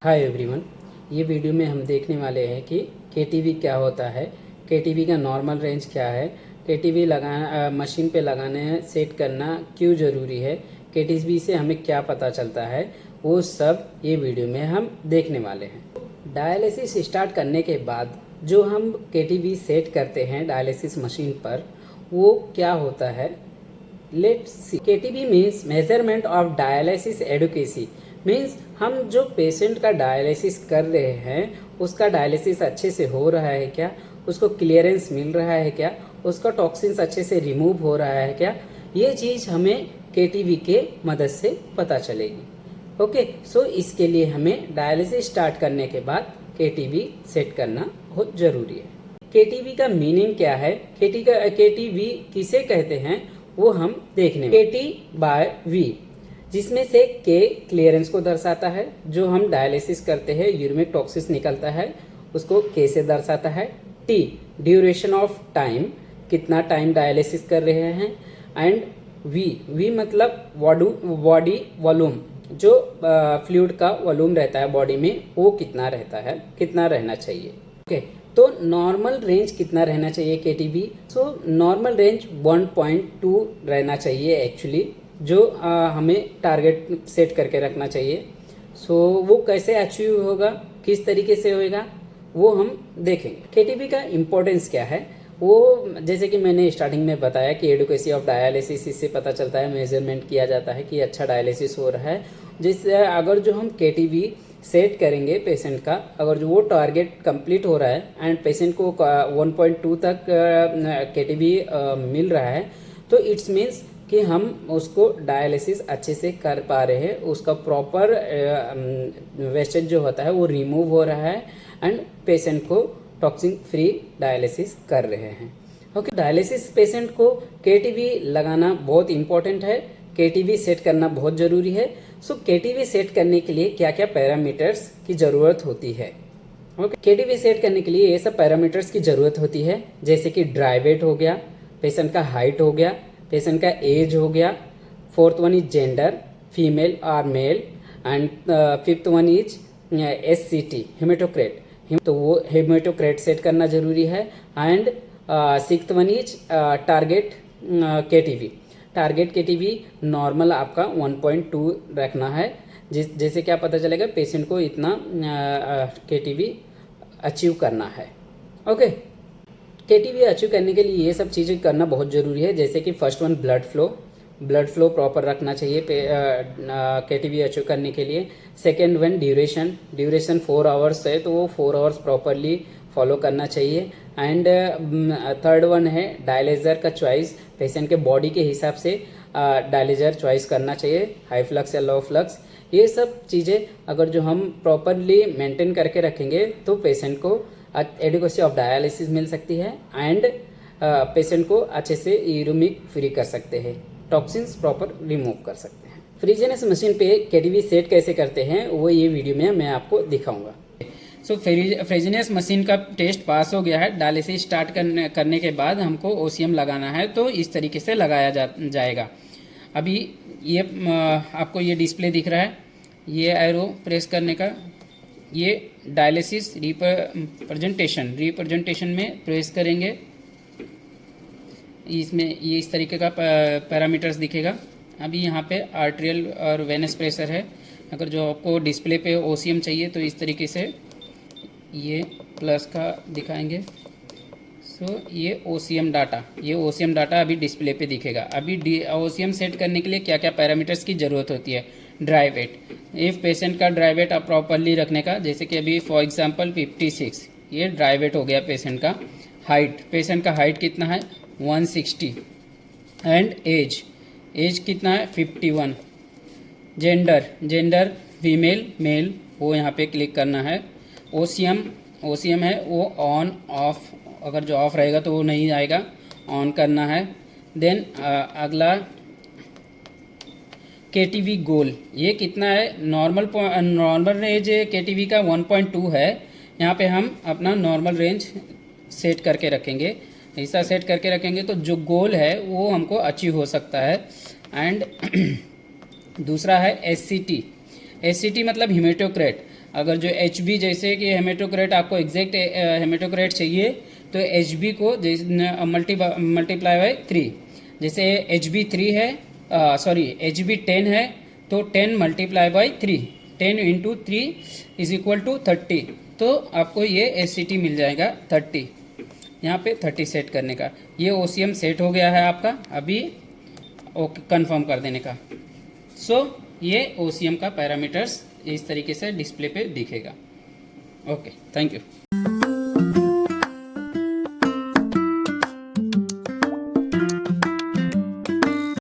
Hi everyone, ये video में हम देखने वाले हैं कि केटीवी क्या होता है, केटीवी का नॉर्मल रेंज क्या है, केटीवी लगाना मशीन पे लगाने सेट करना क्यों ज़रूरी है, केटीवी से हमें क्या पता चलता है, वो सब ये वीडियो में हम देखने वाले हैं। डायलिसिस स्टार्ट करने के बाद जो हम केटीवी सेट करते हैं डायलिसिस मशीन पर, वो क्या होता है, let's see. KTV means measurement of dialysis adequacy. Means हम जो पेशेंट का डायलिसिस कर रहे हैं उसका डायलिसिस अच्छे से हो रहा है क्या, उसको क्लियरेंस मिल रहा है क्या, उसका टॉक्सिन्स अच्छे से रिमूव हो रहा है क्या, ये चीज़ हमें केटीवी के मदद से पता चलेगी। ओके, सो इसके लिए हमें डायलिसिस स्टार्ट करने के बाद केटीवी सेट करना बहुत ज़रूरी है। केटीवी का मीनिंग क्या है, केटीवी किसे कहते हैं, वो हम देखने। केटी बाय वी, जिसमें से के क्लियरेंस को दर्शाता है, जो हम डायलिसिस करते हैं यूरिमिक टॉक्सिस निकलता है उसको के से दर्शाता है। टी ड्यूरेशन ऑफ टाइम, कितना टाइम डायलिसिस कर रहे हैं। एंड वी मतलब बॉडी वॉल्यूम, जो फ्लूइड का वॉल्यूम रहता है बॉडी में वो कितना रहता है, कितना रहना चाहिए। ओके, तो नॉर्मल रेंज कितना रहना चाहिए केटीवी। सो नॉर्मल रेंज 1.2 रहना चाहिए एक्चुअली, जो हमें टारगेट सेट करके रखना चाहिए। सो वो कैसे अचीव होगा, किस तरीके से होएगा, वो हम देखेंगे। केटीवी का इम्पोर्टेंस क्या है, वो जैसे कि मैंने स्टार्टिंग में बताया कि एडुकेसी ऑफ डायलिसिस, इससे पता चलता है, मेजरमेंट किया जाता है कि अच्छा डायलिसिस हो रहा है। जिससे अगर जो हम केटीवी सेट करेंगे पेशेंट का, अगर जो वो टारगेट कंप्लीट हो रहा है एंड पेशेंट को 1.2 तक केटीवी मिल रहा है, तो इट्स मीन्स कि हम उसको डायलिसिस अच्छे से कर पा रहे हैं, उसका प्रॉपर वेस्टेज जो होता है वो रिमूव हो रहा है एंड पेशेंट को टॉक्सिन फ्री डायलिसिस कर रहे हैं। ओके, डायलिसिस पेशेंट को केटीवी लगाना बहुत इंपॉर्टेंट है, केटीवी सेट करना बहुत ज़रूरी है। सो केटीवी सेट करने के लिए क्या क्या पैरामीटर्स की ज़रूरत होती है। ओके, केटीवी सेट करने के लिए ये सब पैरामीटर्स की ज़रूरत होती है, जैसे कि ड्राई वेट हो गया, पेशेंट का हाइट हो गया, पेशेंट का एज हो गया, fourth one is gender, female और male, and fifth one is SCT haematocrit, तो वो हेमेटोक्रेट सेट करना जरूरी है। And sixth one is target KTV, target KTV normal आपका 1.2 रखना है, जैसे क्या पता चलेगा पेशेंट को इतना केटीवी अचीव करना है। ओके, केटीवी अचीव करने के लिए ये सब चीज़ें करना बहुत ज़रूरी है, जैसे कि first one blood flow proper रखना चाहिए केटीवी अचीव करने के लिए। सेकेंड वन ड्यूरेशन 4 आवर्स है तो वो 4 आवर्स प्रॉपरली फॉलो करना चाहिए। एंड थर्ड वन है डायलिजर का चॉइस, पेशेंट के बॉडी के हिसाब से डायलिजर चॉइस करना चाहिए, हाई फ्लक्स या लो फ्लक्स। ये सब चीज़ें अगर जो हम प्रॉपरली मेंटेन करके रखेंगे तो पेशेंट को एडिक्वेसी ऑफ डायलिसिस मिल सकती है एंड पेशेंट को अच्छे से यूरिमिक फ्री कर सकते हैं, टॉक्सिन्स प्रॉपर रिमूव कर सकते हैं। फ्रीजेनस मशीन पे केटीवी सेट कैसे करते हैं वो ये वीडियो में मैं आपको दिखाऊंगा। सो फ्रीजेनस मशीन का टेस्ट पास हो गया है। डायलिसिस स्टार्ट करने के बाद हमको ओसीएम लगाना है, तो इस तरीके से लगाया जाएगा। अभी ये आपको ये डिस्प्ले दिख रहा है, ये एरो प्रेस करने का, ये डायलिसिस रिप्रेजेंटेशन में प्रेस करेंगे, इसमें ये इस तरीके का पैरामीटर्स दिखेगा। अभी यहाँ पे आर्टेरियल और वेनस प्रेशर है। अगर जो आपको डिस्प्ले पे ओसीएम चाहिए तो इस तरीके से ये प्लस का दिखाएंगे। सो ये ओसीएम डाटा अभी डिस्प्ले पे दिखेगा। अभी ओसीएम सेट करने के लिए क्या क्या पैरामीटर्स की ज़रूरत होती है। ड्राई वेट, इफ़ पेशेंट का ड्राई वेट आप प्रॉपरली रखने का, जैसे कि अभी फॉर एग्जांपल 56, ये ड्राई वेट हो गया पेशेंट का। हाइट, पेशेंट का हाइट कितना है 160 एंड एज कितना है 51। जेंडर फीमेल मेल, वो यहाँ पे क्लिक करना है। ओसीएम है वो ऑन ऑफ, अगर जो ऑफ रहेगा तो वो नहीं आएगा, ऑन करना है। देन अगला केटीवी गोल, ये कितना है, नॉर्मल रेंज केटीवी का 1.2 है। यहाँ पे हम अपना नॉर्मल रेंज सेट करके रखेंगे, ऐसा सेट करके रखेंगे तो जो गोल है वो हमको अचीव हो सकता है। एंड दूसरा है SCT मतलब हेमेटोक्रेट, अगर जो एच बी जैसे कि हेमेटोक्रेट आपको एग्जैक्ट हेमेटोक्रेट चाहिए तो एच बी को मल्टीप्लाई बाई 3, जैसे एच बी 3 है, सॉरी एच बी 10 है तो 10 multiply by 3, 10 into 3 is equal to 30, तो आपको ये एस सी टी मिल जाएगा 30, यहाँ पे 30 सेट करने का। ये OCM सेट हो गया है आपका, अभी ओके कंफर्म कर देने का। सो ये OCM का पैरामीटर्स इस तरीके से डिस्प्ले पे दिखेगा। Okay, thank you.